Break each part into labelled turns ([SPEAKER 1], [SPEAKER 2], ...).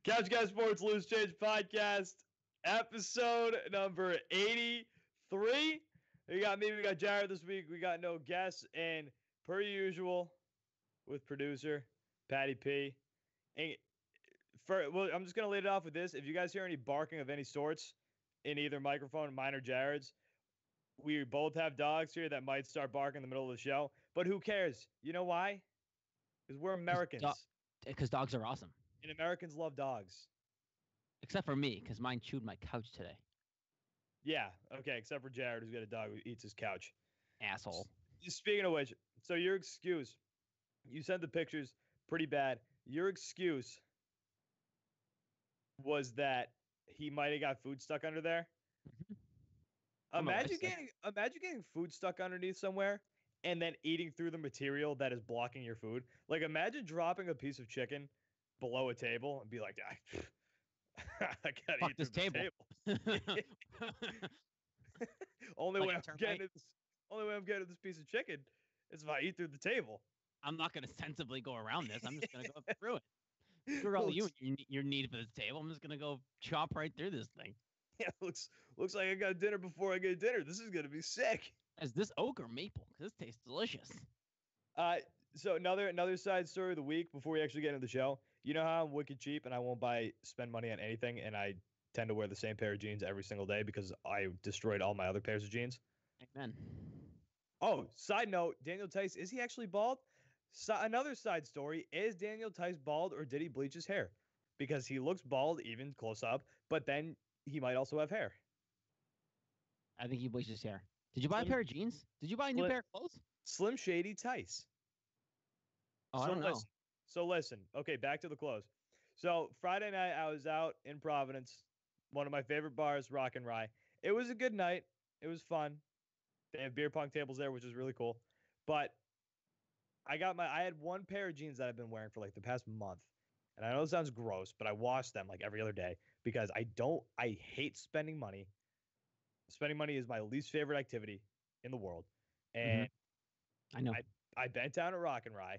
[SPEAKER 1] Couch Guy Sports Loose Change Podcast, episode number 83. We got me, we got Jared this week. We got no guests, and per usual, with producer Patty P. And I'm just gonna lead it off with this. If you guys hear any barking of any sorts in either microphone, mine or Jared's, we both have dogs here that might start barking in the middle of the show. But who cares? You know why? Because we're Americans.
[SPEAKER 2] Because dogs are awesome.
[SPEAKER 1] And Americans love dogs.
[SPEAKER 2] Except for me, because mine chewed my couch today.
[SPEAKER 1] Yeah, okay, except for Jared, who's got a dog who eats his couch.
[SPEAKER 2] Asshole.
[SPEAKER 1] Speaking of which, so your excuse, you sent the pictures pretty bad. Your excuse was that he might have got food stuck under there. Imagine getting food stuck underneath somewhere and then eating through the material that is blocking your food. Like, imagine dropping a piece of chicken below a table and be like, I gotta eat
[SPEAKER 2] this
[SPEAKER 1] through
[SPEAKER 2] table.
[SPEAKER 1] the table. Only way I'm getting this piece of chicken is if I eat through the table.
[SPEAKER 2] I'm not going to sensibly go around this. I'm just going to go through it. Screw all you and your need for this table. I'm just going to go chop right through this thing.
[SPEAKER 1] Yeah, looks like I got dinner before I get dinner. This is going to be sick.
[SPEAKER 2] Is this oak or maple? Because this tastes delicious.
[SPEAKER 1] So another side story of the week before we actually get into the show. You know how I'm wicked cheap and I won't spend money on anything, and I tend to wear the same pair of jeans every single day because I destroyed all my other pairs of jeans.
[SPEAKER 2] Amen.
[SPEAKER 1] Oh, side note, Daniel Tice, is he actually bald? Another side story, is Daniel Tice bald or did he bleach his hair? Because he looks bald even close up, but then he might also have hair.
[SPEAKER 2] I think he bleached his hair. Did you buy a pair of jeans? Did you buy a new pair of clothes?
[SPEAKER 1] Slim Shady Tice.
[SPEAKER 2] Oh, I don't know.
[SPEAKER 1] Listen. Okay, back to the close. So Friday night, I was out in Providence, one of my favorite bars, Rock and Rye. It was a good night. It was fun. They have beer pong tables there, which is really cool. But I had one pair of jeans that I've been wearing for like the past month. And I know it sounds gross, but I wash them like every other day because I hate spending money. Spending money is my least favorite activity in the world. And
[SPEAKER 2] I know.
[SPEAKER 1] I bent down at Rock and Rye.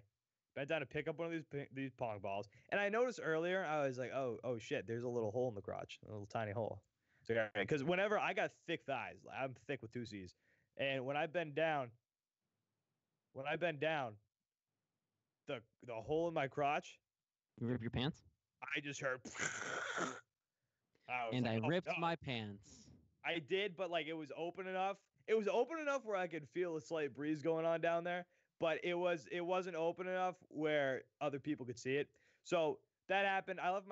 [SPEAKER 1] Bent down to pick up one of these pong balls. And I noticed earlier, I was like, oh shit, there's a little hole in the crotch, a little tiny hole. So, because whenever I got thick thighs, I'm thick with two C's. And when I bend down, the hole in my crotch.
[SPEAKER 2] You rip your pants?
[SPEAKER 1] I just heard.
[SPEAKER 2] I ripped my pants.
[SPEAKER 1] I did, but like it was open enough. It was open enough where I could feel a slight breeze going on down there. But it wasn't open enough where other people could see it. So that happened. I left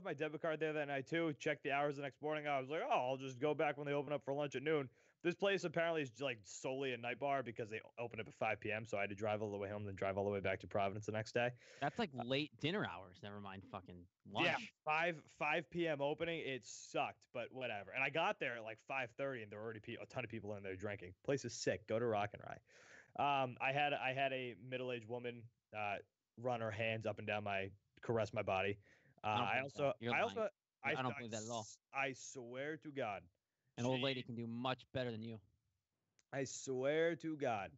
[SPEAKER 1] my debit card there that night too. Checked the hours the next morning. I was like, I'll just go back when they open up for lunch at noon. This place apparently is like solely a night bar because they open up at 5 p.m. So I had to drive all the way home, then drive all the way back to Providence the next day.
[SPEAKER 2] That's like late dinner hours. Never mind fucking lunch.
[SPEAKER 1] Yeah, 5 p.m. opening. It sucked, but whatever. And I got there at like 5:30, and there were already a ton of people in there drinking. Place is sick. Go to Rock and Rye. I had a middle-aged woman run her hands up and down caress my body. I don't believe that at all. I swear to God.
[SPEAKER 2] An old lady can do much better than you.
[SPEAKER 1] I swear to God.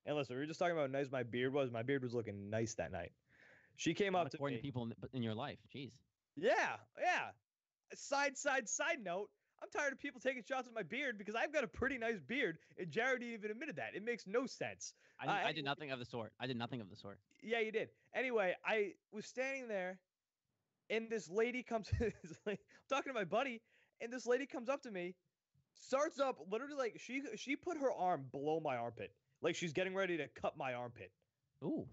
[SPEAKER 1] And listen, we were just talking about how nice my beard was. My beard was looking nice that night. She came up to me.
[SPEAKER 2] According to people in your life. Jeez.
[SPEAKER 1] Yeah. Side note. I'm tired of people taking shots at my beard because I've got a pretty nice beard, and Jared even admitted that. It makes no sense.
[SPEAKER 2] I did nothing of the sort.
[SPEAKER 1] Yeah, you did. Anyway, I was standing there, and this lady comes. I'm talking to my buddy, and this lady comes up to me, starts up literally like she put her arm below my armpit, like she's getting ready to cut my armpit.
[SPEAKER 2] Ooh.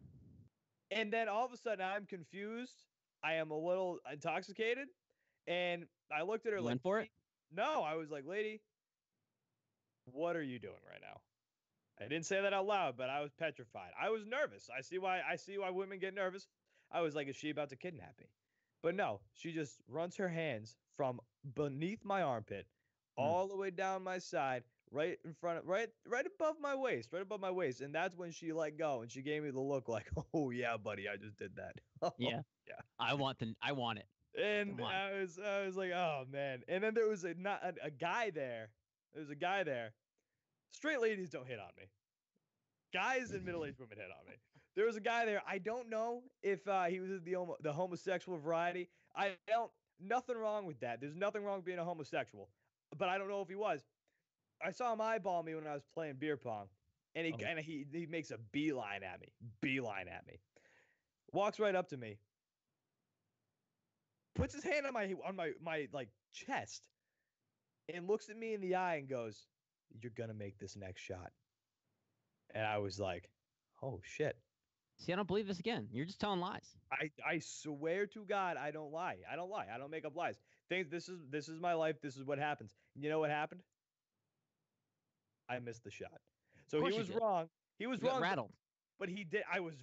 [SPEAKER 1] And then all of a sudden, I'm confused. I am a little intoxicated, and I looked at her.
[SPEAKER 2] You
[SPEAKER 1] like,
[SPEAKER 2] went for it?
[SPEAKER 1] No, I was like, lady, what are you doing right now? I didn't say that out loud, but I was petrified. I was nervous. I see why women get nervous. I was like, is she about to kidnap me? But no, she just runs her hands from beneath my armpit all the way down my side, right in front of, right above my waist. And that's when she let go and she gave me the look like, oh yeah, buddy, I just did that.
[SPEAKER 2] Yeah. I want it.
[SPEAKER 1] And I was like, oh man. And then there was a guy there. There was a guy there. Straight ladies don't hit on me. Guys and middle-aged women hit on me. There was a guy there. I don't know if he was the homosexual variety. Nothing wrong with that. There's nothing wrong with being a homosexual. But I don't know if he was. I saw him eyeball me when I was playing beer pong, and he makes a beeline at me. Walks right up to me, puts his hand on my like chest, and looks at me in the eye and goes, "You're gonna make this next shot." And I was like, "Oh shit."
[SPEAKER 2] See, I don't believe this again. You're just telling lies.
[SPEAKER 1] I swear to God, I don't lie. I don't make up lies. This is my life. This is what happens. You know what happened? I missed the shot. So he was wrong. He was wrong.
[SPEAKER 2] Rattled.
[SPEAKER 1] But he did. I was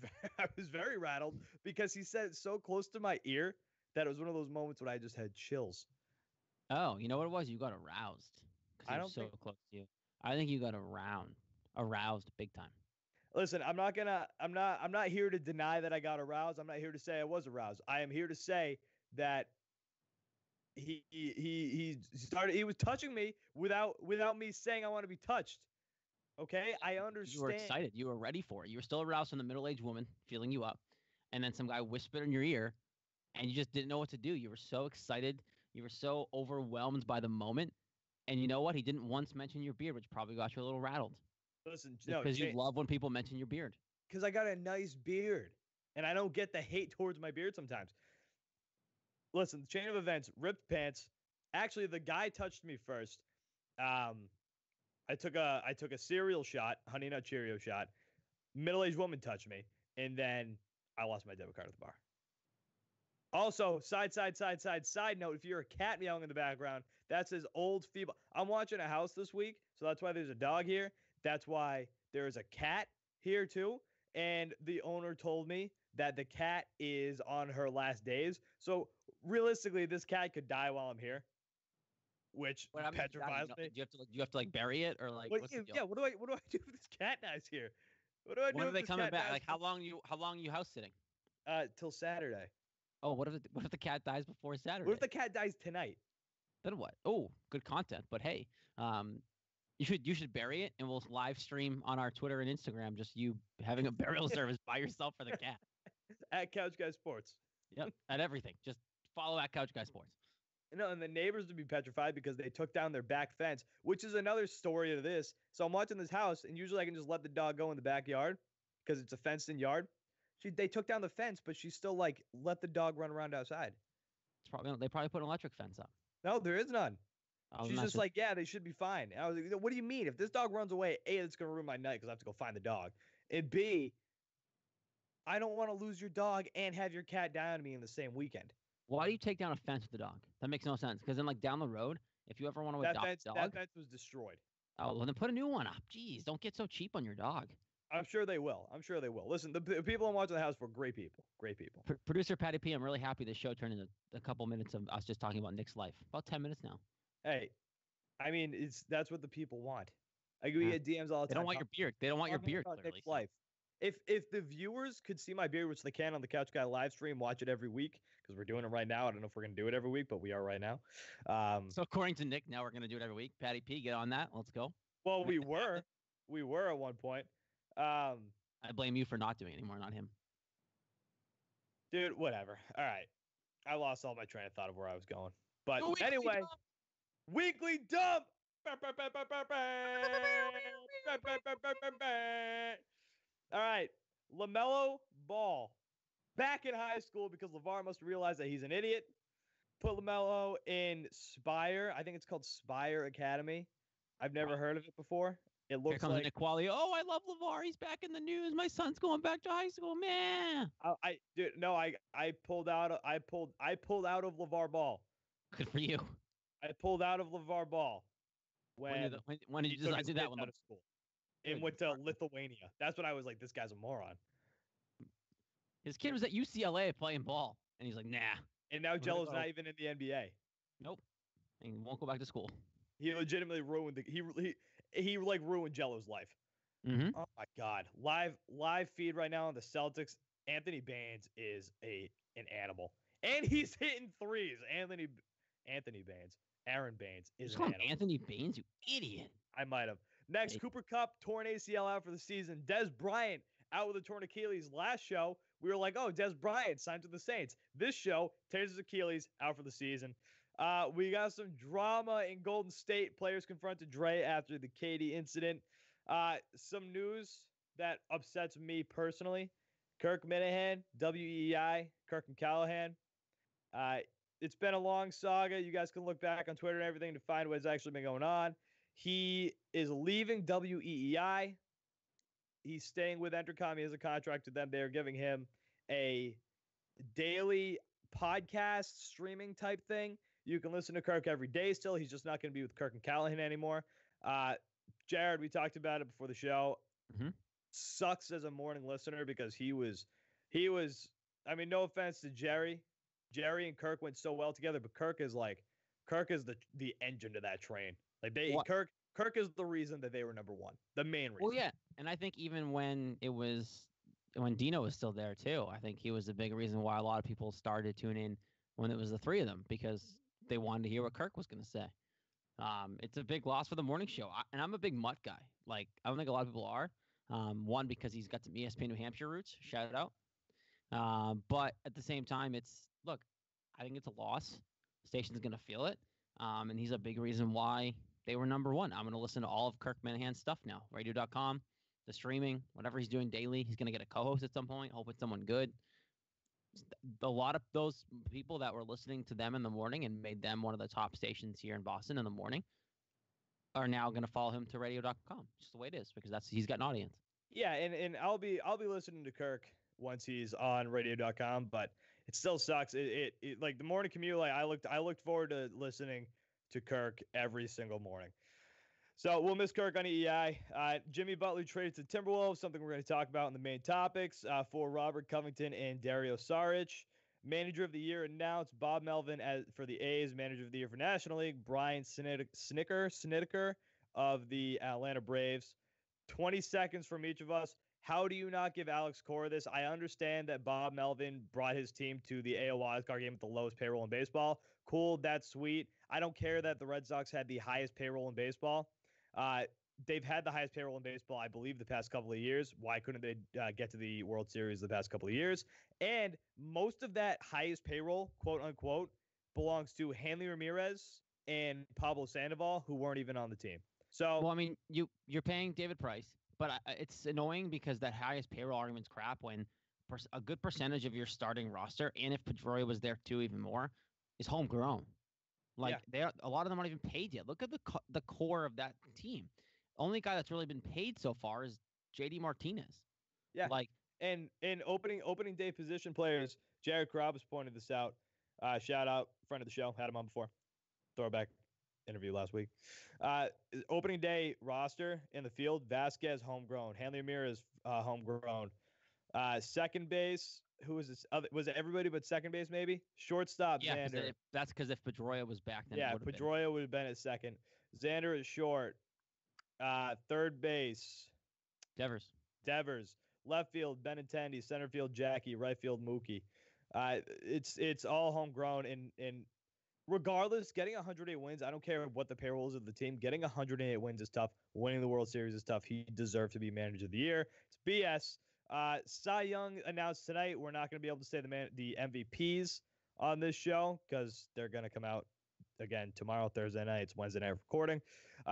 [SPEAKER 1] very rattled because he said it so close to my ear that it was one of those moments when I just had chills.
[SPEAKER 2] Oh, you know what it was? You got aroused.
[SPEAKER 1] I don't
[SPEAKER 2] so close to you. I think you got aroused big time.
[SPEAKER 1] Listen, I'm not here to deny that I got aroused. I'm not here to say I was aroused. I am here to say that he was touching me without me saying I want to be touched. Okay, I understand.
[SPEAKER 2] You were excited. You were ready for it. You were still aroused from the middle-aged woman feeling you up, and then some guy whispered in your ear, and you just didn't know what to do. You were so excited. You were so overwhelmed by the moment, and you know what? He didn't once mention your beard, which probably got you a little rattled.
[SPEAKER 1] Listen,
[SPEAKER 2] because you love when people mention your beard.
[SPEAKER 1] Because I got a nice beard, and I don't get the hate towards my beard sometimes. Listen, chain of events, ripped pants. Actually, the guy touched me first. I took a cereal shot, Honey Nut Cheerio shot. Middle-aged woman touched me, and then I lost my debit card at the bar. Also, side note, if you're a cat meowing in the background, that's his old feeble. I'm watching a house this week, so that's why there's a dog here. That's why there is a cat here too. And the owner told me that the cat is on her last days. So realistically, this cat could die while I'm here, which petrifies me.
[SPEAKER 2] Do you have to like bury it or like?
[SPEAKER 1] What do I do if this cat dies here? What do I do?
[SPEAKER 2] When are they coming back? Like how long you house sitting?
[SPEAKER 1] Till Saturday.
[SPEAKER 2] Oh, what if the cat dies before Saturday?
[SPEAKER 1] What if the cat dies tonight?
[SPEAKER 2] Then what? Oh, good content. But hey, you should bury it, and we'll live stream on our Twitter and Instagram just you having a burial service by yourself for the cat.
[SPEAKER 1] At Couch Guy Sports.
[SPEAKER 2] Yep, at everything. Just follow at Couch Guy Sports.
[SPEAKER 1] No, and the neighbors would be petrified because they took down their back fence, which is another story to this. So I'm watching this house, and usually I can just let the dog go in the backyard because it's a fenced-in yard. They took down the fence, but she still like let the dog run around outside.
[SPEAKER 2] They probably put an electric fence up.
[SPEAKER 1] No, there is none. She's just like, yeah, they should be fine. And I was like, what do you mean? If this dog runs away, A, it's going to ruin my night because I have to go find the dog. And B, I don't want to lose your dog and have your cat die on me in the same weekend.
[SPEAKER 2] Why do you take down a fence with the dog? That makes no sense. Because then, like, down the road, if you ever want to adopt a dog...
[SPEAKER 1] That fence was destroyed.
[SPEAKER 2] Oh, well, then put a new one up. Jeez, don't get so cheap on your dog.
[SPEAKER 1] I'm sure they will. Listen, the people I'm watching the house for, great people.
[SPEAKER 2] Producer Patty P, I'm really happy this show turned into a couple minutes of us just talking about Nick's life. About 10 minutes now.
[SPEAKER 1] Hey, I mean, that's what the people want. I get DMs all the time.
[SPEAKER 2] They don't want your beard. They don't want your beard, clearly.
[SPEAKER 1] Nick's life. If the viewers could see my beard, which they can on the Couch Guy live stream, watch it every week, because we're doing it right now. I don't know if we're going to do it every week, but we are right now.
[SPEAKER 2] So according to Nick, now we're going to do it every week. Patty P, get on that. Let's go.
[SPEAKER 1] Well, we were. We were at one point.
[SPEAKER 2] I blame you for not doing it anymore, not him.
[SPEAKER 1] Dude, whatever. All right. I lost all my train of thought of where I was going. But anyway, weekly dump. All right. LaMelo Ball back in high school because LeVar must realize that he's an idiot. Put LaMelo in Spire. I think it's called Spire Academy. I've never heard of it before. It looks
[SPEAKER 2] Here comes
[SPEAKER 1] like
[SPEAKER 2] inequality. Oh, I love LeVar. He's back in the news. My son's going back to high school, man.
[SPEAKER 1] I pulled out of LeVar Ball.
[SPEAKER 2] Good for you.
[SPEAKER 1] I pulled out of LeVar Ball
[SPEAKER 2] when did you decide to do that one?
[SPEAKER 1] Out of school. And went to Lithuania. That's when I was like, this guy's a moron.
[SPEAKER 2] His kid was at UCLA playing ball, and he's like, nah.
[SPEAKER 1] And now Jello's not even in the NBA.
[SPEAKER 2] Nope. And he won't go back to school.
[SPEAKER 1] He legitimately ruined he ruined Jello's life.
[SPEAKER 2] Mm-hmm.
[SPEAKER 1] Oh my God! Live feed right now on the Celtics. Anthony Baines is an animal, and he's hitting threes. Anthony Baines, Aaron Baines is an animal.
[SPEAKER 2] Anthony Baines, you idiot!
[SPEAKER 1] I might have. Next, Cooper Kupp torn ACL out for the season. Des Bryant out with a torn Achilles last show. we were like, oh, Des Bryant signed to the Saints. This show, tears his Achilles, out for the season. We got some drama in Golden State. Players confronted Dre after the KD incident. Some news that upsets me personally. Kirk Minahan, WEI, Kirk and Callahan. It's been a long saga. You guys can look back on Twitter and everything to find what's actually been going on. He is leaving WEEI. He's staying with Entercom. He has a contract with them. They're giving him a daily podcast streaming type thing. You can listen to Kirk every day still. He's just not going to be with Kirk and Callahan anymore. Jared, we talked about it before the show.
[SPEAKER 2] Mm-hmm.
[SPEAKER 1] Sucks as a morning listener because he was, I mean, no offense to Jerry. Jerry and Kirk went so well together, but Kirk is the engine to that train. Like Kirk is the reason that they were number one, the main reason.
[SPEAKER 2] Well, yeah, and I think even when Dino was still there too, I think he was a big reason why a lot of people started to tune in when it was the three of them because they wanted to hear what Kirk was going to say. It's a big loss for the morning show, and I'm a big Mutt guy. Like I don't think a lot of people are. One because he's got some ESPN New Hampshire roots. Shout out. But at the same time, I think it's a loss. The station's going to feel it. And he's a big reason why they were number one. I'm going to listen to all of Kirk Minahan's stuff now. Radio.com, the streaming, whatever he's doing daily. He's going to get a co-host at some point. Hope it's someone good. A lot of those people that were listening to them in the morning and made them one of the top stations here in Boston in the morning are now going to follow him to radio.com. Just the way it is because he's got an audience.
[SPEAKER 1] Yeah, and I'll be listening to Kirk once he's on radio.com, but it still sucks. It like the morning commute, like I looked forward to listening to Kirk every single morning. So we'll miss Kirk on EEI. Jimmy Butler traded to Timberwolves, something we're going to talk about in the main topics for Robert Covington and Dario Saric. Manager of the Year announced Bob Melvin for the A's, Manager of the Year for National League, Brian Snitker of the Atlanta Braves. 20 seconds from each of us. How do you not give Alex Cora this? I understand that Bob Melvin brought his team to the AL wildcard game with the lowest payroll in baseball. Cool, that's sweet. I don't care that the Red Sox had the highest payroll in baseball. They've had the highest payroll in baseball, I believe, the past couple of years. Why couldn't they get to the World Series the past couple of years? And most of that highest payroll, quote unquote, belongs to Hanley Ramirez and Pablo Sandoval, who weren't even on the team. So,
[SPEAKER 2] well, I mean, you're paying David Price, but it's annoying because that highest payroll argument's crap when a good percentage of your starting roster, and if Pedroia was there too, even more, is homegrown. Like a lot of them aren't even paid yet. Look at the core of that team. Only guy that's really been paid so far is JD Martinez.
[SPEAKER 1] Yeah. And opening day position players, Jared Carrabas pointed this out. Shout out, friend of the show, had him on before. Throwback interview last week. Opening day roster in the field, Vasquez homegrown, Hanley Ramirez homegrown. Second base, who was this? Was it everybody but second base maybe? Shortstop,
[SPEAKER 2] yeah,
[SPEAKER 1] Xander.
[SPEAKER 2] That's because if Pedroia was back, then
[SPEAKER 1] Pedroia would have been at second. Xander is short. Third base, Devers. Left field, Benintendi. Center field, Jackie. Right field, Mookie. It's all homegrown, and regardless, getting 108 wins, I don't care what the payroll is of the team. Getting 108 wins is tough. Winning the World Series is tough. He deserved to be Manager of the Year. It's BS. Cy Young announced tonight we're not going to be able to say the MVPs on this show because they're going to come out again tomorrow, Thursday night. It's Wednesday night recording.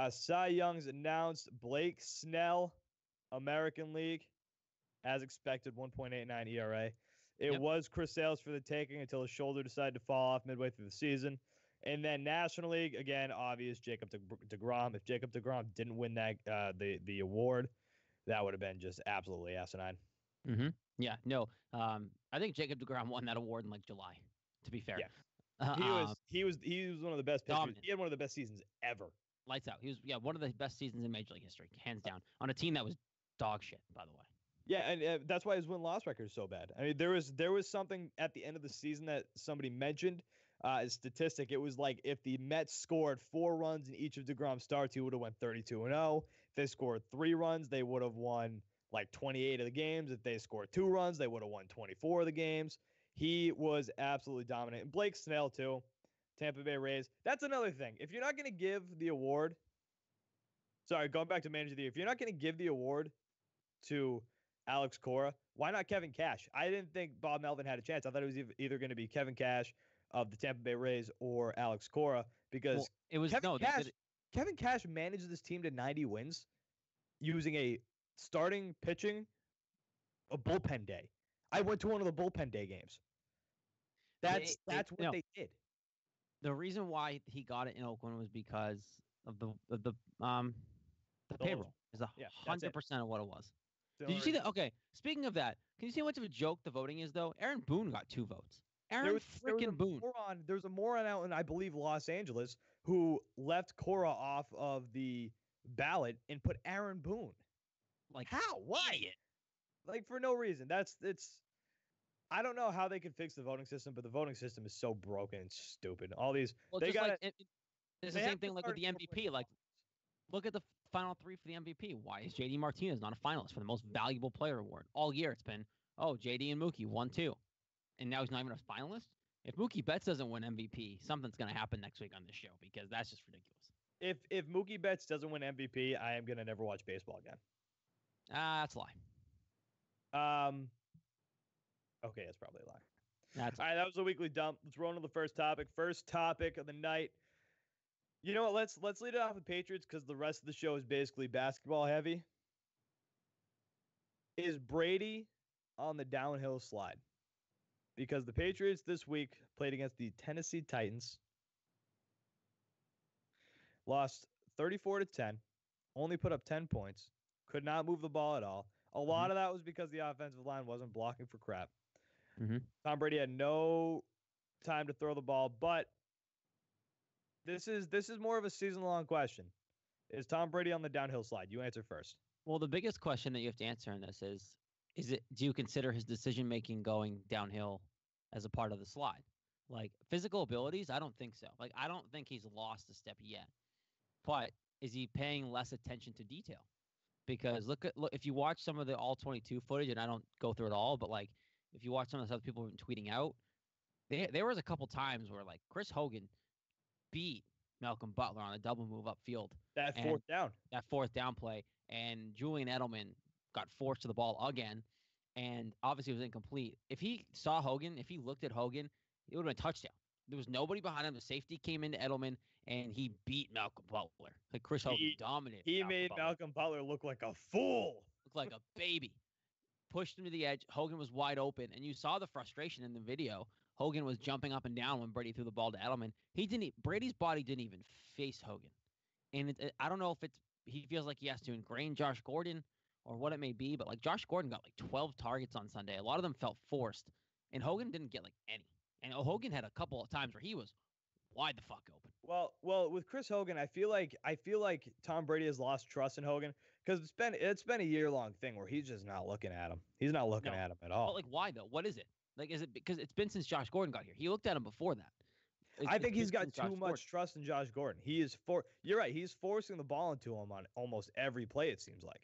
[SPEAKER 1] Cy Young's announced. Blake Snell, American League, as expected, 1.89 ERA. It was Chris Sales for the taking until his shoulder decided to fall off midway through the season. And then National League, again, obvious, Jacob deGrom. If Jacob deGrom didn't win that the award, that would have been just absolutely asinine.
[SPEAKER 2] Mm-hmm. Yeah, no. I think Jacob deGrom won that award in like July, to be fair.
[SPEAKER 1] Yeah. He was one of the best pitchers.
[SPEAKER 2] Dominant.
[SPEAKER 1] He had one of the best seasons ever.
[SPEAKER 2] Lights out. He was one of the best seasons in Major League history, hands down, on a team that was dog shit, by the way.
[SPEAKER 1] Yeah, and that's why his win-loss record is so bad. I mean, there was something at the end of the season that somebody mentioned, a statistic. It was like if the Mets scored 4 runs in each of deGrom's starts, he would have went 32-0. If they scored 3 runs, they would have won like 28 of the games. If they scored 2 runs, they would have won 24 of the games. He was absolutely dominant. And Blake Snell, too, Tampa Bay Rays. That's another thing. If you're not going to give the award, going back to Manager of the Year, if you're not going to give the award to Alex Cora. Why not Kevin Cash? I didn't think Bob Melvin had a chance. I thought it was either going to be Kevin Cash of the Tampa Bay Rays or Alex Cora because Kevin Cash managed this team to 90 wins using a starting pitching, a bullpen day. I went to one of the bullpen day games. That's what they did.
[SPEAKER 2] The reason why he got it in Oakland was because of the payroll. Is 100% of what it was. Did you see that? Okay, speaking of that, can you see how much of a joke the voting is, though? Aaron Boone got 2 votes. Freaking Boone.
[SPEAKER 1] There's a moron out in, I believe, Los Angeles who left Cora off of the ballot and put Aaron Boone.
[SPEAKER 2] Like,
[SPEAKER 1] how? Why?
[SPEAKER 2] Idiot.
[SPEAKER 1] Like, for no reason. I don't know how they can fix the voting system, but the voting system is so broken and stupid. All these
[SPEAKER 2] it's the same thing like with the MVP. Like, look at the final 3 for the MVP. Why is JD Martinez not a finalist for the most valuable player award? All year it's been, JD and Mookie 1-2. And now he's not even a finalist? If Mookie Betts doesn't win MVP, something's going to happen next week on this show because that's just ridiculous.
[SPEAKER 1] If Mookie Betts doesn't win MVP, I am going to never watch baseball again.
[SPEAKER 2] That's a lie.
[SPEAKER 1] Okay, that's probably a lie. All right, that was the weekly dump. Let's roll into the first topic. First topic of the night. You know what? Let's lead it off with Patriots because the rest of the show is basically basketball heavy. Is Brady on the downhill slide? Because the Patriots this week played against the Tennessee Titans. Lost 34-10. Only put up 10 points. Could not move the ball at all. A lot of that was because the offensive line wasn't blocking for crap. Tom Brady had no time to throw the ball, but this is more of a season-long question. Is Tom Brady on the downhill slide? You answer first.
[SPEAKER 2] Well, the biggest question that you have to answer in this is do you consider his decision-making going downhill as a part of the slide? Like, physical abilities, I don't think so. Like, I don't think he's lost a step yet. But is he paying less attention to detail? Because look, if you watch some of the all-22 footage, and I don't go through it all, but like if you watch some of the stuff people have been tweeting out, there was a couple times where like Chris Hogan beat Malcolm Butler on a double move upfield.
[SPEAKER 1] That fourth down play, and Julian Edelman got forced to the ball again, and obviously it was incomplete. If he saw Hogan, if he looked at Hogan, it would have been a touchdown. There was nobody behind him. The safety came into Edelman, and he beat Malcolm Butler. Like Chris Hogan dominated. He made Malcolm Butler look like a fool.
[SPEAKER 2] Looked like a baby. Pushed him to the edge. Hogan was wide open, and you saw the frustration in the video. Hogan was jumping up and down when Brady threw the ball to Edelman. Brady's body didn't even face Hogan, and I don't know if he feels like he has to ingrain Josh Gordon or what it may be, but like Josh Gordon got like 12 targets on Sunday. A lot of them felt forced, and Hogan didn't get like any. And Hogan had a couple of times where he was wide the fuck open.
[SPEAKER 1] Well, with Chris Hogan, I feel like Tom Brady has lost trust in Hogan because it's been a year-long thing where he's just not looking at him. He's not looking at him at all.
[SPEAKER 2] But like, why though? What is it? Like, is it because it's been since Josh Gordon got here? He looked at him before that.
[SPEAKER 1] I think he's got too much trust in Josh Gordon. You're right. He's forcing the ball into him on almost every play. It seems like.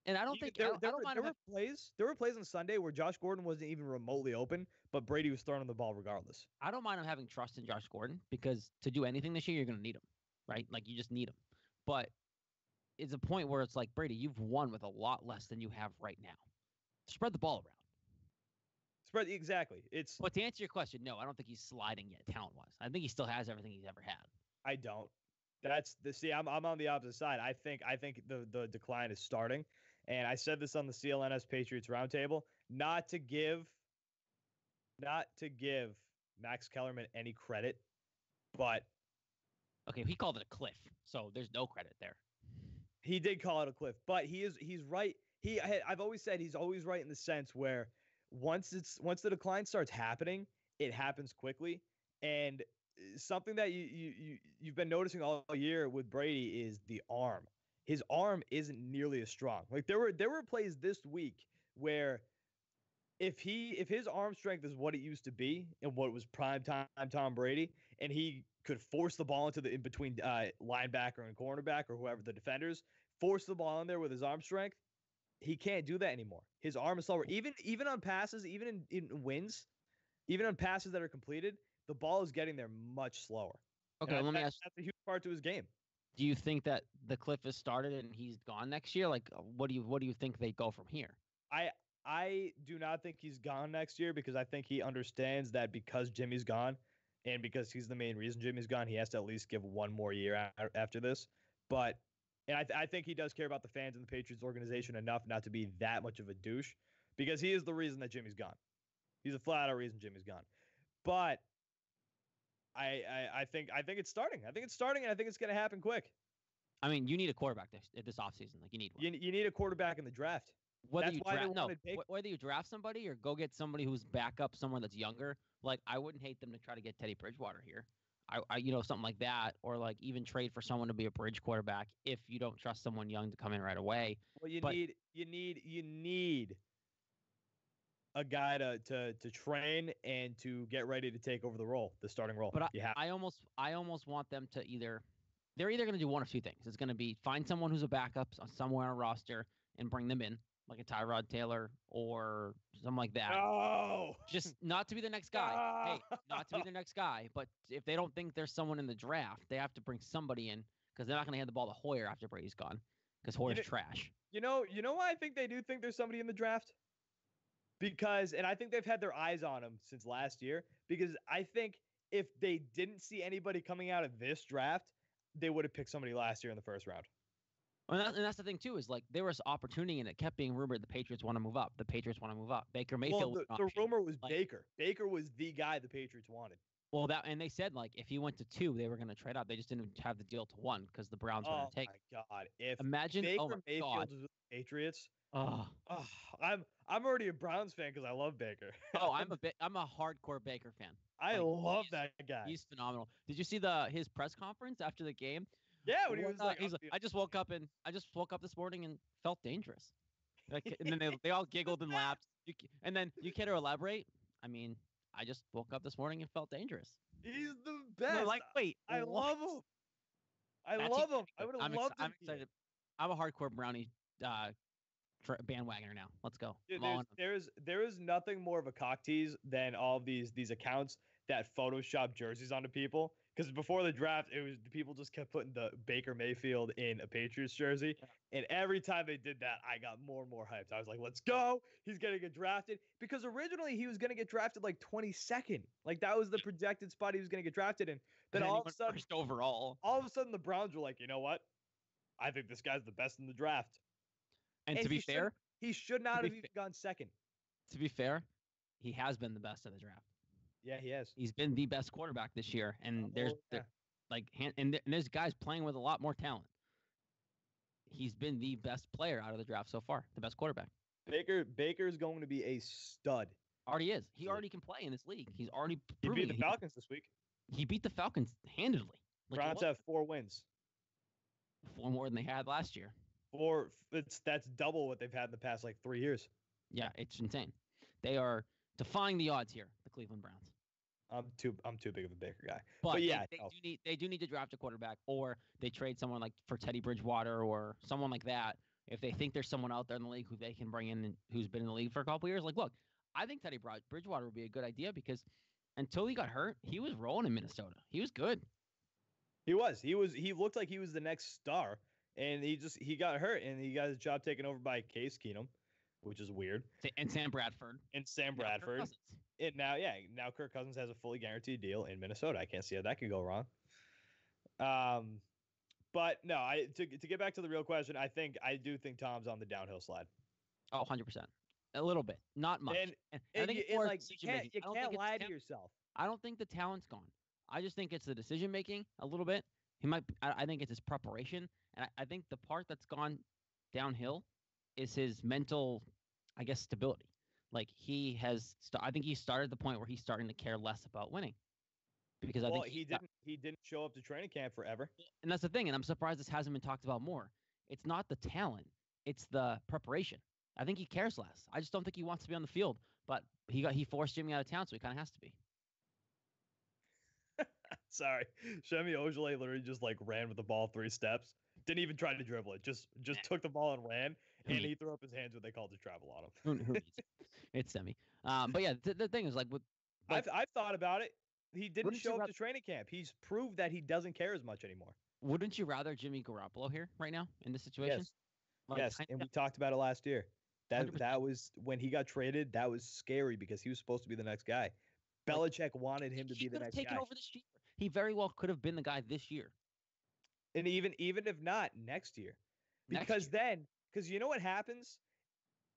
[SPEAKER 2] And I don't think there
[SPEAKER 1] were plays on Sunday where Josh Gordon wasn't even remotely open, but Brady was throwing the ball regardless.
[SPEAKER 2] I don't mind him having trust in Josh Gordon because to do anything this year, you're going to need him, right? Like you just need him. But it's a point where it's like, Brady, you've won with a lot less than you have right now. Spread the ball around.
[SPEAKER 1] Exactly.
[SPEAKER 2] But to answer your question, no, I don't think he's sliding yet, talent-wise. I think he still has everything he's ever had.
[SPEAKER 1] I don't. I'm on the opposite side. I think the decline is starting. And I said this on the CLNS Patriots Roundtable, not to give Max Kellerman any credit, but
[SPEAKER 2] okay, he called it a cliff, so there's no credit there.
[SPEAKER 1] He did call it a cliff, but he's right. I've always said he's always right in the sense where once the decline starts happening, it happens quickly. And something that you've been noticing all year with Brady is the arm. His arm isn't nearly as strong. Like there were plays this week where if his arm strength is what it used to be and what was prime time Tom Brady, and he could force the ball into in between linebacker and cornerback or whoever the defenders, force the ball in there with his arm strength, he can't do that anymore. His arm is slower. Even on passes, even in wins, even on passes that are completed, the ball is getting there much slower.
[SPEAKER 2] Okay, let me ask.
[SPEAKER 1] That's a huge part to his game.
[SPEAKER 2] Do you think that the cliff has started and he's gone next year? Like, what do you think they go from here?
[SPEAKER 1] I do not think he's gone next year because I think he understands that because Jimmy's gone and because he's the main reason Jimmy's gone, he has to at least give one more year after this. But I think he does care about the fans and the Patriots organization enough not to be that much of a douche because he is the reason that Jimmy's gone. He's a flat out reason Jimmy's gone. But I think it's starting. I think it's starting, and I think it's going to happen quick.
[SPEAKER 2] I mean, you need a quarterback this offseason. Like, you need one.
[SPEAKER 1] You need a quarterback in the draft.
[SPEAKER 2] Whether you draft somebody or go get somebody who's backup somewhere that's younger. Like, I wouldn't hate them to try to get Teddy Bridgewater here. I something like that, or like even trade for someone to be a bridge quarterback if you don't trust someone young to come in right away.
[SPEAKER 1] Well, you need a guy to train and to get ready to take over the starting role.
[SPEAKER 2] But I almost want them to they're either going to do one of two things. It's going to be find someone who's a backup somewhere on a roster and bring them in, like a Tyrod Taylor or something like that.
[SPEAKER 1] Oh,
[SPEAKER 2] just not to be the next guy. Hey, not to be the next guy. But if they don't think there's someone in the draft, they have to bring somebody in because they're not going to hand the ball to Hoyer after Brady's gone because Hoyer's trash.
[SPEAKER 1] You know why I think they do think there's somebody in the draft? And I think they've had their eyes on him since last year, because I think if they didn't see anybody coming out of this draft, they would have picked somebody last year in the first round.
[SPEAKER 2] And that's the thing, too, is like there was opportunity and it kept being rumored the Patriots want to move up. The Patriots want to move up. Baker Mayfield.
[SPEAKER 1] Well, the rumor was Baker. Baker was the guy the Patriots wanted.
[SPEAKER 2] Well, and they said, like, if he went to 2, they were going to trade up. They just didn't have the deal to 1 because the Browns were going to take.
[SPEAKER 1] Oh, my God. If
[SPEAKER 2] Imagine
[SPEAKER 1] Baker Mayfield was with the Patriots. I'm already a Browns fan because I love Baker.
[SPEAKER 2] I'm a hardcore Baker fan.
[SPEAKER 1] I love that guy.
[SPEAKER 2] He's phenomenal. Did you see his press conference after the game?
[SPEAKER 1] Yeah, when he was like,
[SPEAKER 2] I just woke up this morning and felt dangerous. Like, and then they all giggled and laughed. And then you care to elaborate? I mean, I just woke up this morning and felt dangerous.
[SPEAKER 1] He's the best.
[SPEAKER 2] No, like, wait,
[SPEAKER 1] I love him. I love him. I would have loved him.
[SPEAKER 2] I'm excited. I'm a hardcore Brownie bandwagoner now. Let's go.
[SPEAKER 1] Dude, there is nothing more of a cock tease than all of these accounts that Photoshop jerseys onto people. Because before the draft, people just kept putting the Baker Mayfield in a Patriots jersey. And every time they did that, I got more and more hyped. I was like, let's go. He's going to get drafted. Because originally he was going to get drafted like 22nd. Like, that was the projected spot he was going to get drafted in. Then all of a sudden,
[SPEAKER 2] first overall.
[SPEAKER 1] All of a sudden, the Browns were like, you know what? I think this guy's the best in the draft.
[SPEAKER 2] And to be fair,
[SPEAKER 1] he should not have even gone second.
[SPEAKER 2] To be fair, he has been the best of the draft.
[SPEAKER 1] Yeah, he has.
[SPEAKER 2] He's been the best quarterback this year, and there's guys playing with a lot more talent. He's been the best player out of the draft so far, the best quarterback.
[SPEAKER 1] Baker's going to be a stud.
[SPEAKER 2] Already is. He already can play in this league. He's already proven.
[SPEAKER 1] He beat the Falcons this week.
[SPEAKER 2] He beat the Falcons handedly.
[SPEAKER 1] Browns have 4 wins.
[SPEAKER 2] 4 more than they had last year.
[SPEAKER 1] That's double what they've had in the past 3 years.
[SPEAKER 2] Yeah, it's insane. They are defying the odds here, the Cleveland Browns.
[SPEAKER 1] I'm too big of a Baker guy.
[SPEAKER 2] But yeah, they do need to draft a quarterback, or they trade someone like for Teddy Bridgewater or someone like that. If they think there's someone out there in the league who they can bring in and who's been in the league for a couple years, like, look, I think Teddy Bridgewater would be a good idea because until he got hurt, he was rolling in Minnesota. He was good.
[SPEAKER 1] He was. He looked like he was the next star, and he got hurt, and he got his job taken over by Case Keenum, which is weird.
[SPEAKER 2] And Sam Bradford.
[SPEAKER 1] And now Kirk Cousins has a fully guaranteed deal in Minnesota. I can't see how that could go wrong. But no, to get back to the real question, I do think Tom's on the downhill slide.
[SPEAKER 2] Oh, 100%. A little bit, not much.
[SPEAKER 1] And I think you can't lie to yourself.
[SPEAKER 2] I don't think the talent's gone. I just think it's the decision making a little bit. I think it's his preparation, and I think the part that's gone downhill is his mental, I guess, stability. Like I think he started the point where he's starting to care less about winning, because I think
[SPEAKER 1] he didn't show up to training camp forever,
[SPEAKER 2] and that's the thing. And I'm surprised this hasn't been talked about more. It's not the talent; it's the preparation. I think he cares less. I just don't think he wants to be on the field. But he forced Jimmy out of town, so he kind of has to be.
[SPEAKER 1] Sorry, Shemi Ojale literally just ran with the ball 3 steps. Didn't even try to dribble it. Just took the ball and ran, and he threw up his hands when they called the travel on him.
[SPEAKER 2] Who needs it? It's Semi. But yeah, the thing is
[SPEAKER 1] I've thought about it. He didn't show up to training camp. He's proved that he doesn't care as much anymore.
[SPEAKER 2] Wouldn't you rather Jimmy Garoppolo here right now in this situation?
[SPEAKER 1] Yes, and we talked about it last year. That
[SPEAKER 2] 100%.
[SPEAKER 1] that was when he got traded. That was scary because he was supposed to be the next guy.
[SPEAKER 2] Like,
[SPEAKER 1] Belichick wanted him to
[SPEAKER 2] he
[SPEAKER 1] be the
[SPEAKER 2] could have
[SPEAKER 1] next
[SPEAKER 2] taken
[SPEAKER 1] guy,
[SPEAKER 2] over this year. He very well could have been the guy this year.
[SPEAKER 1] and even if not next year,
[SPEAKER 2] Next year.
[SPEAKER 1] because you know what happens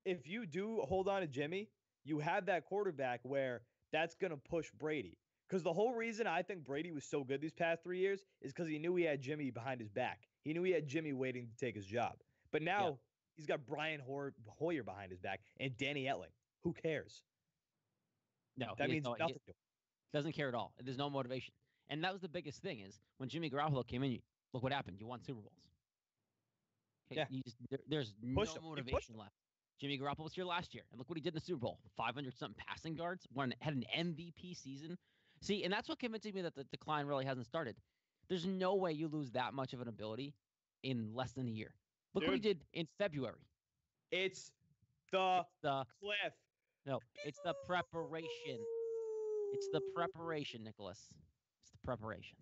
[SPEAKER 1] if you do hold on to Jimmy, you have that quarterback where that's gonna push Brady. Because the whole reason I think Brady was so good these past 3 years is because he knew he had Jimmy behind his back. He knew he had Jimmy waiting to take his job. But now he's got Brian Hoyer behind his back and Danny Etling. Who cares?
[SPEAKER 2] No,
[SPEAKER 1] That means nothing to him.
[SPEAKER 2] Doesn't care at all. There's no motivation. And that was the biggest thing is when Jimmy Garoppolo came in, look what happened. You won Super Bowls. Okay,
[SPEAKER 1] Yeah.
[SPEAKER 2] There's no motivation left. Jimmy Garoppolo was here last year, and look what he did in the Super Bowl. 500-something passing yards, had an MVP season. See, and that's what convinced me that the decline really hasn't started. There's no way you lose that much of an ability in less than a year. Look what he did in February.
[SPEAKER 1] It's the cliff.
[SPEAKER 2] No, it's the preparation. It's the preparation, Nicholas. It's the preparation.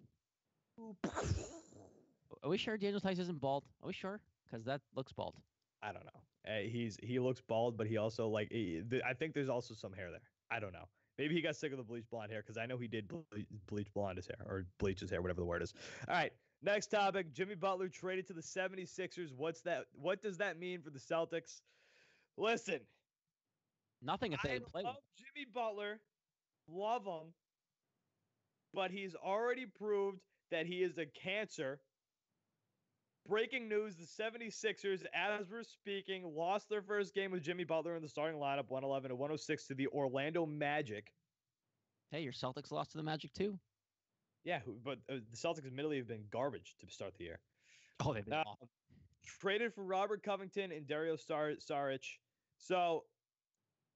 [SPEAKER 2] Are we sure Daniel Tice isn't bald? Are we sure? Because that looks bald.
[SPEAKER 1] I don't know. He looks bald, but he also I think there's also some hair there. I don't know. Maybe he got sick of the bleach blonde hair because I know he did bleach blonde his hair or bleach his hair, whatever the word is. All right, next topic. Jimmy Butler traded to the 76ers. What does that mean for the Celtics? Listen.
[SPEAKER 2] Nothing if they didn't play
[SPEAKER 1] love Jimmy Butler. Love him. But he's already proved that he is a cancer. Breaking news, the 76ers, as we're speaking, lost their first game with Jimmy Butler in the starting lineup, 111-106 to the Orlando Magic.
[SPEAKER 2] Hey, your Celtics lost to the Magic too?
[SPEAKER 1] Yeah, but the Celtics admittedly have been garbage to start the year.
[SPEAKER 2] Oh, they've been awful.
[SPEAKER 1] Traded for Robert Covington and Dario Saric. So,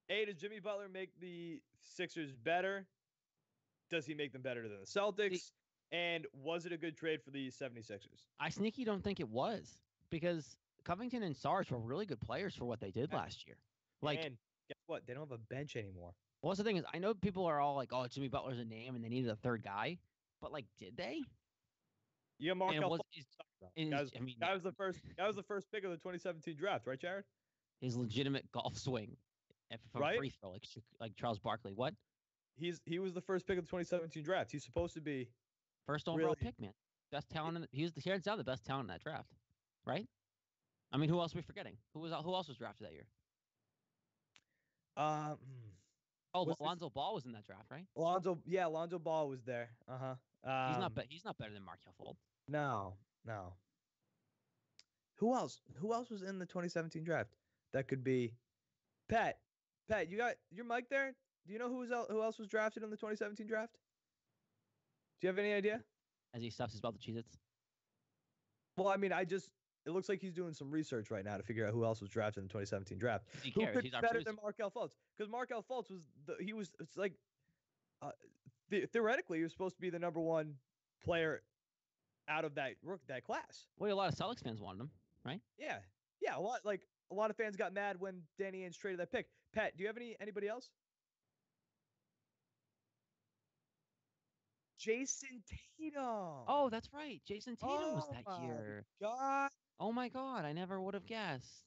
[SPEAKER 1] does Jimmy Butler make the Sixers better? Does he make them better than the Celtics? And was it a good trade for the 76ers?
[SPEAKER 2] I sneaky don't think it was because Covington and Saric were really good players for what they did last year. And
[SPEAKER 1] guess what? They don't have a bench anymore.
[SPEAKER 2] Well, the thing is, I know people are all like, "Oh, Jimmy Butler's a name," and they needed a third guy. But did they?
[SPEAKER 1] Yeah,
[SPEAKER 2] That was
[SPEAKER 1] the first pick of the 2017 draft, right, Jared?
[SPEAKER 2] His legitimate golf swing from free throw, like Charles Barkley. What?
[SPEAKER 1] He was the first pick of the 2017 draft. He's supposed to be
[SPEAKER 2] first overall pick, man. Best talent. He was hands down the best talent in that draft, right? I mean, who else are we forgetting? Who else was drafted that year? Lonzo Ball was in that draft, right?
[SPEAKER 1] Lonzo Ball was there.
[SPEAKER 2] He's not better than Markelle Fultz.
[SPEAKER 1] No. Who else? Who else was in the 2017 draft? That could be Pat. Pat, you got your mic there? Do you know who else was drafted in the 2017 draft? Do you have any idea?
[SPEAKER 2] As he stuffs his mouth with Cheez-Its.
[SPEAKER 1] Well, I mean, it looks like he's doing some research right now to figure out who else was drafted in the 2017 draft.
[SPEAKER 2] Who
[SPEAKER 1] could be better than Markelle Fultz? Because Markelle Fultz theoretically he was supposed to be the number one player out of that class.
[SPEAKER 2] Well, a lot of Celtics fans wanted him, right?
[SPEAKER 1] Yeah. A lot of fans got mad when Danny Ainge traded that pick. Pat, do you have anybody else? Jason Tatum.
[SPEAKER 2] Oh, that's right. Jason Tatum was that year.
[SPEAKER 1] God.
[SPEAKER 2] Oh my God, I never would have guessed.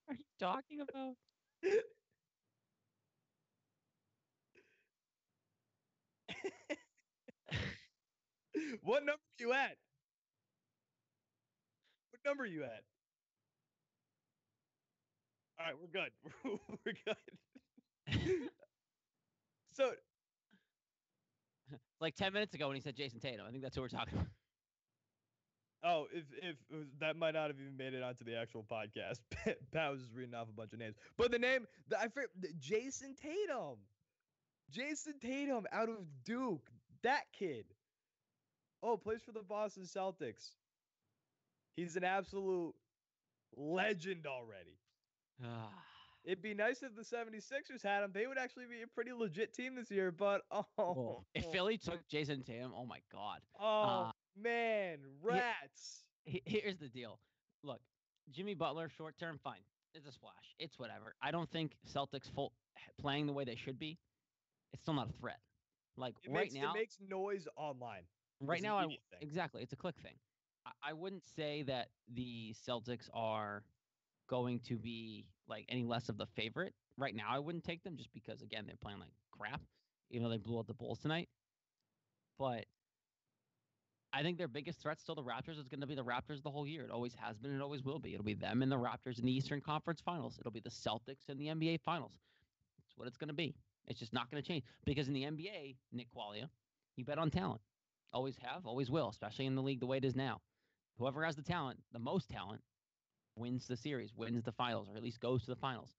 [SPEAKER 2] What are you talking about?
[SPEAKER 1] What number are you at? What number are you at? All right, we're good. We're good. So,
[SPEAKER 2] like 10 minutes ago when he said Jason Tatum, I think that's who we're talking about.
[SPEAKER 1] Oh, if that might not have even made it onto the actual podcast. Pat was just reading off a bunch of names, but the name Jason Tatum. Jason Tatum out of Duke. That kid. Oh, plays for the Boston Celtics. He's an absolute legend already. It'd be nice if the 76ers had him. They would actually be a pretty legit team this year, but
[SPEAKER 2] if Philly took Jason Tatum, oh my God.
[SPEAKER 1] man, rats.
[SPEAKER 2] Here's the deal. Look, Jimmy Butler, short term, fine. It's a splash. It's whatever. I don't think Celtics playing the way they should be. It's still not a threat. Like
[SPEAKER 1] It
[SPEAKER 2] right now,
[SPEAKER 1] makes noise online.
[SPEAKER 2] right
[SPEAKER 1] It's a
[SPEAKER 2] now,
[SPEAKER 1] media thing.
[SPEAKER 2] exactly. It's a click thing. I wouldn't say that the Celtics are going to be like any less of the favorite. Right now, I wouldn't take them just because, again, they're playing like crap, even though they blew out the Bulls tonight. But I think their biggest threat still the Raptors is going to be the Raptors the whole year. It always has been. It always will be. It'll be them and the Raptors in the Eastern Conference Finals. It'll be the Celtics in the NBA Finals. That's what it's going to be. It's just not going to change because in the NBA, Nick Qualia, you bet on talent. Always have, always will, especially in the league the way it is now. Whoever has the talent, the most talent, wins the series, wins the finals, or at least goes to the finals.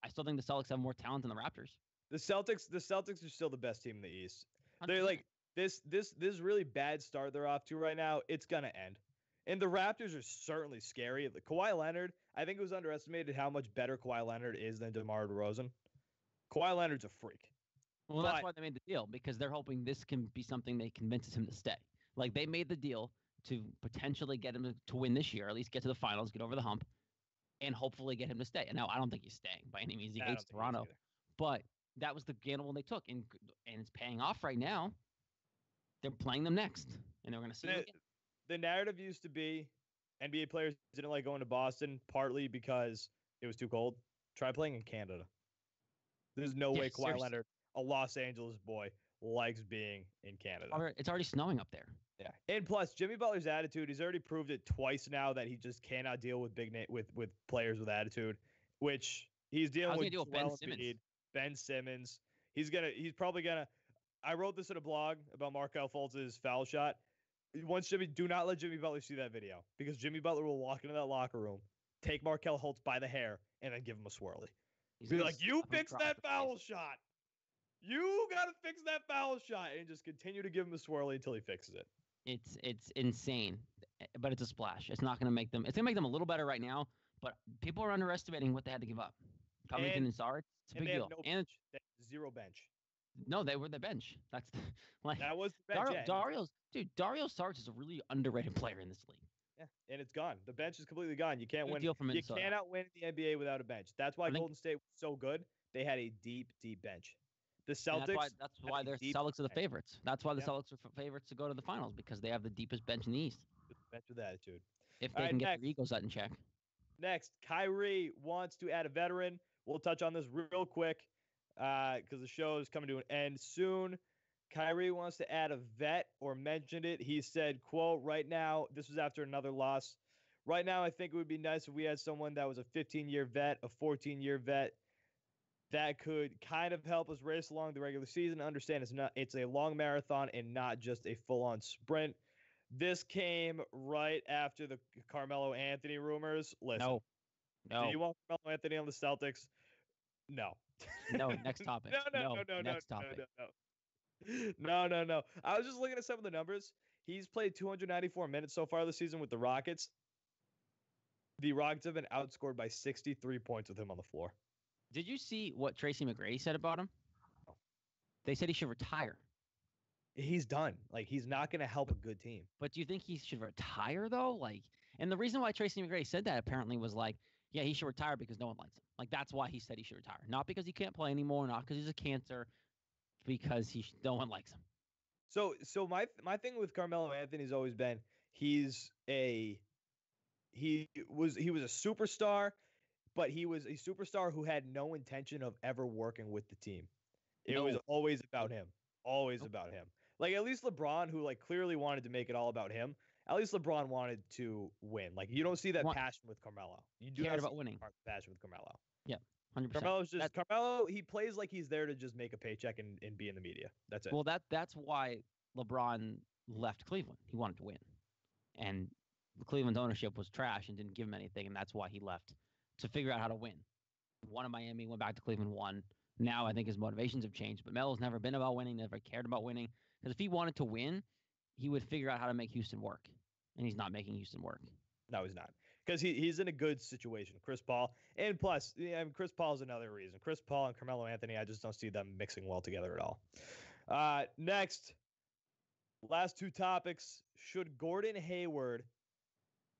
[SPEAKER 2] I still think the Celtics have more talent than the Raptors.
[SPEAKER 1] The Celtics are still the best team in the East.
[SPEAKER 2] 100%.
[SPEAKER 1] They're like this really bad start they're off to right now. It's gonna end. And the Raptors are certainly scary. Kawhi Leonard, I think it was underestimated how much better Kawhi Leonard is than DeMar DeRozan. Kawhi Leonard's a freak.
[SPEAKER 2] Well, that's why they made the deal, because they're hoping this can be something that convinces him to stay. Like, they made the deal to potentially get him to win this year, or at least get to the finals, get over the hump, and hopefully get him to stay. And now, I don't think he's staying by any means. He hates Toronto. But that was the gamble they took, and it's paying off right now. They're playing them next, and they're going to see it.
[SPEAKER 1] The narrative used to be NBA players didn't like going to Boston, partly because it was too cold. Try playing in Canada. There's no way Kawhi Leonard, a Los Angeles boy, likes being in Canada.
[SPEAKER 2] It's already snowing up there.
[SPEAKER 1] Yeah, and plus Jimmy Butler's attitude, he's already proved it twice now that he just cannot deal with with players with attitude, which he's dealing with. Ben Simmons. He's probably gonna. I wrote this in a blog about Markelle Fultz's foul shot. Do not let Jimmy Butler see that video, because Jimmy Butler will walk into that locker room, take Markelle Fultz by the hair, and then give him a swirly. Be like, you fix that foul shot. You got to fix that foul shot, and just continue to give him a swirly until he fixes it.
[SPEAKER 2] It's insane, but it's a splash. It's not going to make them. It's going to make them a little better right now, but people are underestimating what they had to give up. Covington and Saric, it's a big deal. And
[SPEAKER 1] zero bench.
[SPEAKER 2] No, they were the bench. That's like
[SPEAKER 1] that was the bench.
[SPEAKER 2] Dario Saric is a really underrated player in this league.
[SPEAKER 1] Yeah, and it's gone. The bench is completely gone. You can't win.
[SPEAKER 2] You
[SPEAKER 1] cannot win in the NBA without a bench. That's why Golden State was so good. They had a deep, deep bench. The Celtics.
[SPEAKER 2] That's why their Celtics are the favorites. That's why the Celtics are favorites to go to the finals, because they have the deepest bench in the East.
[SPEAKER 1] Bench with attitude.
[SPEAKER 2] If they can get their egos out in check.
[SPEAKER 1] Next, Kyrie wants to add a veteran. We'll touch on this real quick because the show is coming to an end soon. Kyrie wants to add a vet, or mentioned it. He said, quote, right now, this was after another loss. Right now, I think it would be nice if we had someone that was a 15-year vet, a 14-year vet, that could kind of help us race along the regular season. Understand it's a long marathon and not just a full-on sprint. This came right after the Carmelo Anthony rumors. Listen. No. Do you want Carmelo Anthony on the Celtics? No.
[SPEAKER 2] No, next topic.
[SPEAKER 1] No.
[SPEAKER 2] Next topic.
[SPEAKER 1] No. I was just looking at some of the numbers. He's played 294 minutes so far this season with the Rockets. The Rockets have been outscored by 63 points with him on the floor.
[SPEAKER 2] Did you see what Tracy McGrady said about him? They said he should retire.
[SPEAKER 1] He's done. Like, he's not going to help a good team.
[SPEAKER 2] But do you think he should retire, though? Like, and the reason why Tracy McGrady said that apparently was like, yeah, he should retire because no one likes him. Like, that's why he said he should retire. Not because he can't play anymore, not because he's a cancer, because no one likes him.
[SPEAKER 1] So my thing with Carmelo Anthony's always been he was a superstar, but he was a superstar who had no intention of ever working with the team. It was always about him. Always about him. Like, at least LeBron, who like clearly wanted to make it all about him, at least LeBron wanted to win. Like, you don't see that passion with Carmelo. You do
[SPEAKER 2] cared about winning.
[SPEAKER 1] Passion with Carmelo.
[SPEAKER 2] Yeah, 100%.
[SPEAKER 1] Carmelo's just Carmelo. He plays like he's there to just make a paycheck and be in the media. That's it.
[SPEAKER 2] Well, that's why LeBron left Cleveland. He wanted to win, and Cleveland's ownership was trash and didn't give him anything, and that's why he left to figure out how to win. Won in Miami, went back to Cleveland, won. Now I think his motivations have changed, but Melo's never been about winning, never cared about winning. Because if he wanted to win, he would figure out how to make Houston work, and he's not making Houston work.
[SPEAKER 1] No, he's not, because he's in a good situation. Chris Paul, and plus, Chris Paul is another reason. Chris Paul and Carmelo Anthony, I just don't see them mixing well together at all. Next, Last two topics. Should Gordan Hayward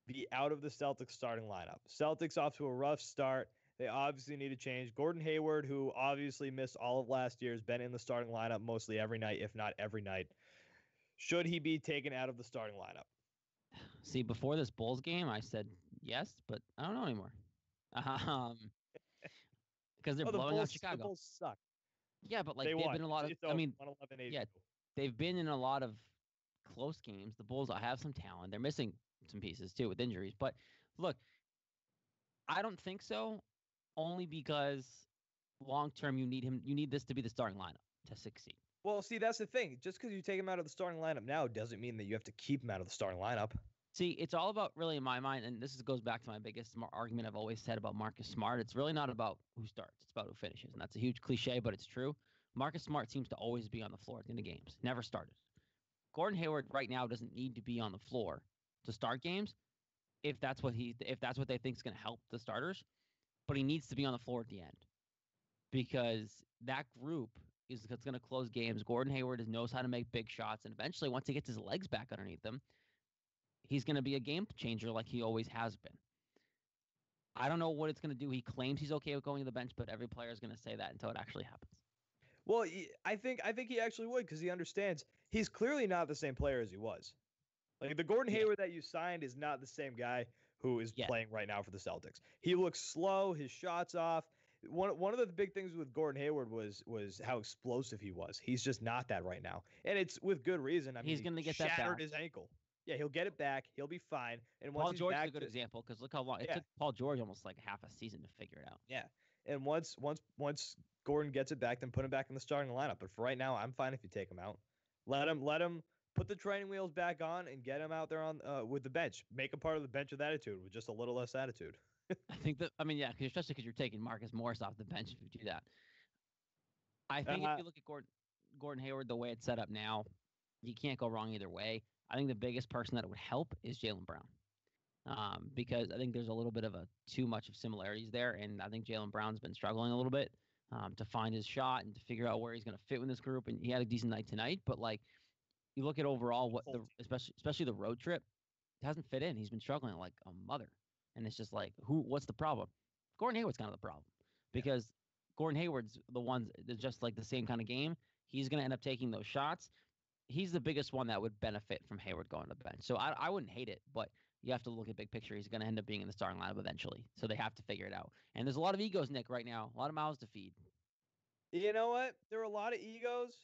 [SPEAKER 1] be out of the Celtics starting lineup? Celtics off to a rough start. They obviously need to change. Gordan Hayward, who obviously missed all of last year, has been in the starting lineup mostly every night, if not every night. Should he be taken out of the starting lineup?
[SPEAKER 2] See, before this Bulls game, I said yes, but I don't know anymore. Because they're blowing out Chicago.
[SPEAKER 1] The Bulls suck.
[SPEAKER 2] Yeah, but like
[SPEAKER 1] they've
[SPEAKER 2] been in a lot of. I mean,
[SPEAKER 1] 111-82.
[SPEAKER 2] Yeah, they've been in a lot of close games. The Bulls have some talent. They're missing some pieces too with injuries. But look, I don't think so. Only because long term you need him. You need this to be the starting lineup to succeed.
[SPEAKER 1] Well, see, that's the thing. Just because you take him out of the starting lineup now doesn't mean that you have to keep him out of the starting lineup.
[SPEAKER 2] See, it's all about really in my mind, and goes back to my biggest argument I've always said about Marcus Smart. It's really not about who starts; it's about who finishes, and that's a huge cliche, but it's true. Marcus Smart seems to always be on the floor at the end of games. Never started. Gordan Hayward right now doesn't need to be on the floor to start games, if that's what they think is going to help the starters, but he needs to be on the floor at the end because that group is going to close games. Gordan Hayward knows how to make big shots, and eventually, once he gets his legs back underneath him, he's going to be a game changer like he always has been. I don't know what it's going to do. He claims he's okay with going to the bench, but every player is going to say that until it actually happens.
[SPEAKER 1] Well, I think he actually would because he understands he's clearly not the same player as he was. Like the Gordan Hayward that you signed is not the same guy who is playing right now for the Celtics. He looks slow, his shots off. One of the big things with Gordan Hayward was how explosive he was. He's just not that right now, and it's with good reason. I mean,
[SPEAKER 2] he's going to get that back.
[SPEAKER 1] Shattered his ankle. Yeah, he'll get it back. He'll be fine. And
[SPEAKER 2] Paul George is a good example because look how long it took Paul George almost like half a season to figure it out.
[SPEAKER 1] Yeah, and once Gordan gets it back, then put him back in the starting lineup. But for right now, I'm fine if you take him out. Let him put the training wheels back on and get him out there on with the bench. Make him part of the bench with attitude, with just a little less attitude.
[SPEAKER 2] I think that especially because you're taking Marcus Morris off the bench if you do that. I think if you look at Gordan Hayward the way it's set up now, you can't go wrong either way. I think the biggest person that it would help is Jaylen Brown. Because I think there's a little bit of too much of similarities there, and I think Jaylen Brown's been struggling a little bit to find his shot and to figure out where he's going to fit in this group. And he had a decent night tonight, but like you look at overall especially the road trip, it hasn't fit in. He's been struggling like a mother, and it's just like what's the problem? Gordan Hayward's kind of the problem because Gordan Hayward's the ones that's just like the same kind of game. He's going to end up taking those shots. He's the biggest one that would benefit from Hayward going to the bench. So I wouldn't hate it, but you have to look at big picture. He's going to end up being in the starting lineup eventually. So they have to figure it out. And there's a lot of egos, Nick, right now. A lot of mouths to feed.
[SPEAKER 1] You know what? There are a lot of egos.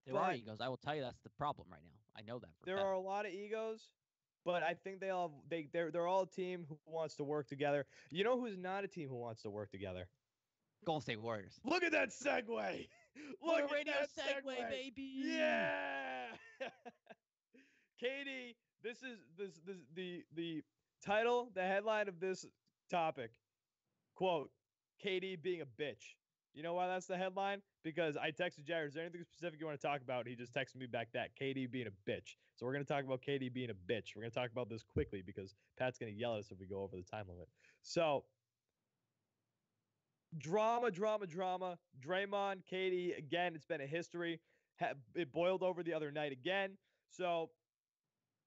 [SPEAKER 2] There are egos. I will tell you that's the problem right now. I know that.
[SPEAKER 1] There are a lot of egos, but I think they're all a team who wants to work together. You know who's not a team who wants to work together?
[SPEAKER 2] Golden State Warriors.
[SPEAKER 1] Look at that segue.
[SPEAKER 2] Look at radio that segue, baby.
[SPEAKER 1] Yeah. Katie, this is the title, the headline of this topic. Quote, KD being a bitch. You know why that's the headline? Because I texted Jared, is there anything specific you want to talk about? He just texted me back that KD being a bitch. So we're going to talk about KD being a bitch. We're going to talk about this quickly because Pat's going to yell at us if we go over the time limit. So drama. Draymond, KD, again, it's been a history. It boiled over the other night again. So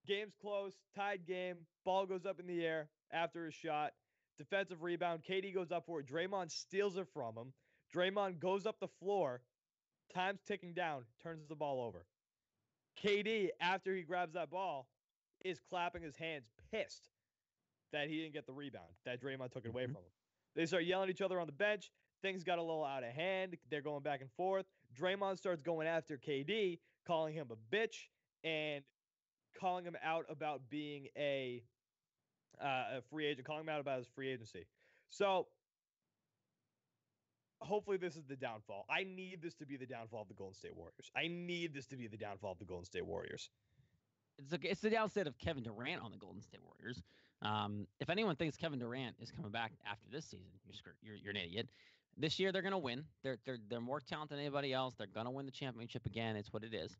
[SPEAKER 1] game's close, tied game. Ball goes up in the air after a shot. Defensive rebound. KD goes up for it. Draymond steals it from him. Draymond goes up the floor. Time's ticking down. Turns the ball over. KD, after he grabs that ball, is clapping his hands, pissed that he didn't get the rebound, that Draymond took it away from him. They start yelling at each other on the bench. Things got a little out of hand. They're going back and forth. Draymond starts going after KD, calling him a bitch and calling him out about being a free agent, calling him out about his free agency. So hopefully this is the downfall. I need this to be the downfall of the Golden State Warriors.
[SPEAKER 2] It's the downside of Kevin Durant on the Golden State Warriors. If anyone thinks Kevin Durant is coming back after this season, you're an idiot. This year they're going to win. They're more talented than anybody else. They're going to win the championship again. It's what it is.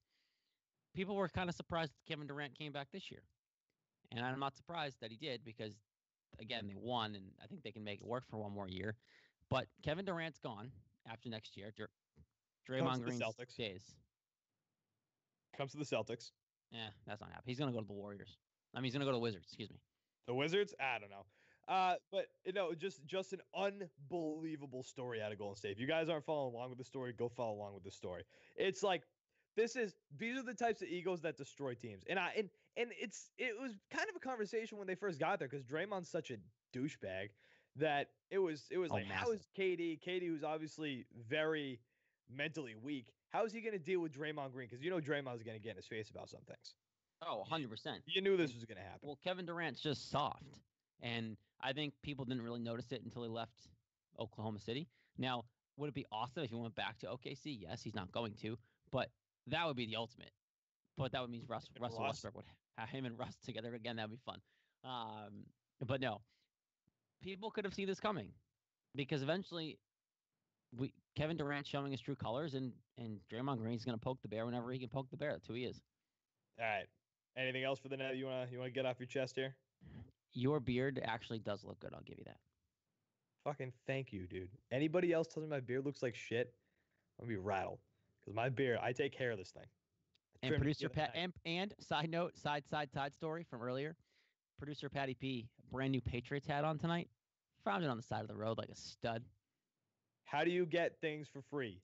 [SPEAKER 2] People were kind of surprised that Kevin Durant came back this year, and I'm not surprised that he did because, again, they won, and I think they can make it work for one more year. But Kevin Durant's gone after next year. Draymond Green stays.
[SPEAKER 1] Comes to the Celtics.
[SPEAKER 2] Yeah, that's not happening. He's gonna go to the Warriors. I mean, he's gonna go to the Wizards. Excuse me.
[SPEAKER 1] The Wizards? I don't know. But just an unbelievable story out of Golden State. If you guys aren't following along with the story, go follow along with the story. It's like these are the types of egos that destroy teams. And it was kind of a conversation when they first got there because Draymond's such a douchebag that it was like,
[SPEAKER 2] massive.
[SPEAKER 1] how is KD, who's obviously very mentally weak, how is he going to deal with Draymond Green? Because Draymond's going to get in his face about some things.
[SPEAKER 2] Oh, 100%.
[SPEAKER 1] You knew this was going to happen.
[SPEAKER 2] Well, Kevin Durant's just soft. And I think people didn't really notice it until he left Oklahoma City. Now, would it be awesome if he went back to OKC? Yes, he's not going to. But that would be the ultimate. But that would mean Russell Westbrook would have him and Russ together again. That would be fun. But no, people could have seen this coming because eventually Kevin Durant showing his true colors and Draymond Green's going to poke the bear whenever he can poke the bear. That's who he is.
[SPEAKER 1] All right. Anything else for the net you want to get off your chest here?
[SPEAKER 2] Your beard actually does look good. I'll give you that.
[SPEAKER 1] Fucking thank you, dude. Anybody else tells me my beard looks like shit, I'm going to be rattled. Because my beard, I take care of this thing.
[SPEAKER 2] And producer Pat, and side note, side story from earlier. Producer Patty P, brand new Patriots hat on tonight. Found it on the side of the road like a stud.
[SPEAKER 1] How do you get things for free?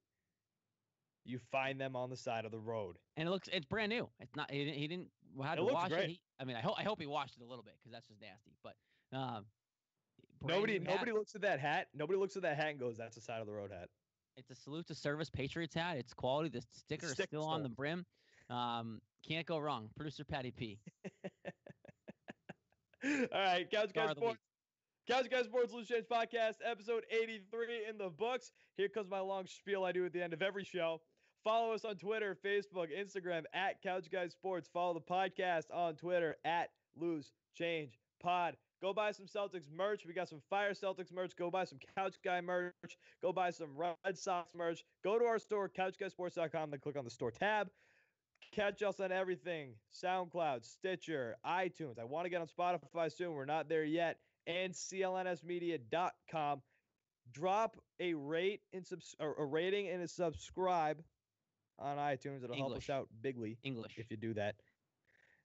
[SPEAKER 1] You find them on the side of the road.
[SPEAKER 2] And it's brand new. It's not. He didn't. How to wash it? I hope he washed it a little bit because that's just nasty. But
[SPEAKER 1] nobody looks at that hat. Nobody looks at that hat and goes, "That's a side of the road hat."
[SPEAKER 2] It's a salute to service Patriots hat. It's quality. The sticker is still on the brim. Can't go wrong. Producer Patty P.
[SPEAKER 1] All right, Couch Guys Sports. Couch Guys Sports Loose Change Podcast, episode 83 in the books. Here comes my long spiel I do at the end of every show. Follow us on Twitter, Facebook, Instagram at Couch Guys Sports. Follow the podcast on Twitter at Loose Change Pod. Go buy some Celtics merch. We got some Fire Celtics merch. Go buy some Couch Guy merch. Go buy some Red Sox merch. Go to our store, couchguysports.com, then click on the store tab. Catch us on everything. SoundCloud, Stitcher, iTunes. I want to get on Spotify soon. We're not there yet. And clnsmedia.com. Drop a rating and a subscribe on iTunes. It'll help us out bigly if you do that.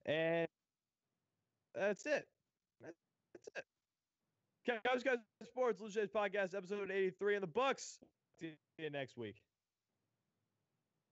[SPEAKER 1] And that's it. Couch Guys Sports Loose Change Podcast, episode 83 in the books. See you next week.